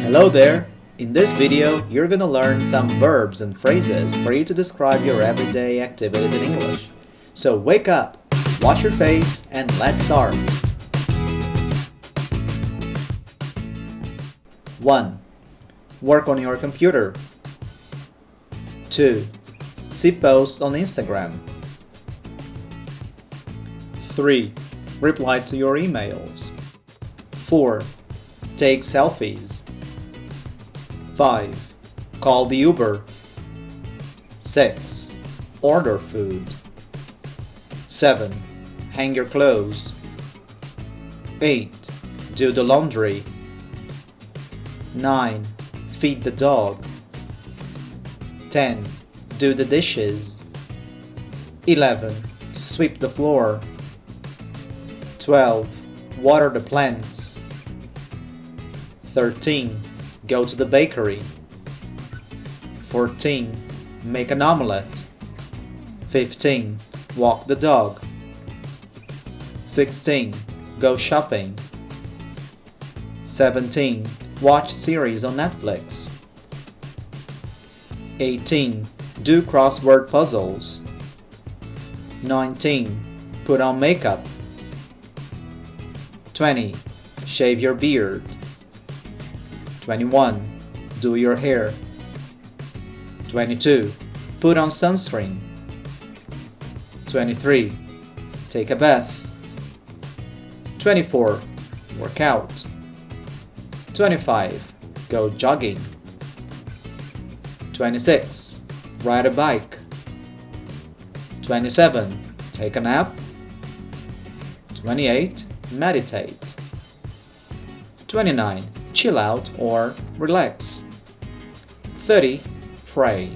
Hello there! In this video, you're gonna learn some verbs and phrases for you to describe your everyday activities in English. So wake up, wash your face, and let's start! 1. Work on your computer. 2. See posts on Instagram. 3. Reply to your emails. 4. Take selfies. 5. Call the Uber. 6. Order food. 7. Hang your clothes. 8. Do the laundry. 9. Feed the dog. 10. Do the dishes. 11. Sweep the floor. 12. Water the plants. 13. Go to the bakery. 14. Make an omelette. 15. Walk the dog. 16. Go shopping. 17. Watch series on Netflix. 18. Do crossword puzzles. 19. Put on makeup. 20. Shave your beard. 21. Do your hair. 22. Put on sunscreen. 23. Take a bath. 24. Work out. 25. Go jogging. 26. Ride a bike. 27. Take a nap. 28. Meditate. 29. Chill out or relax. 30. Pray.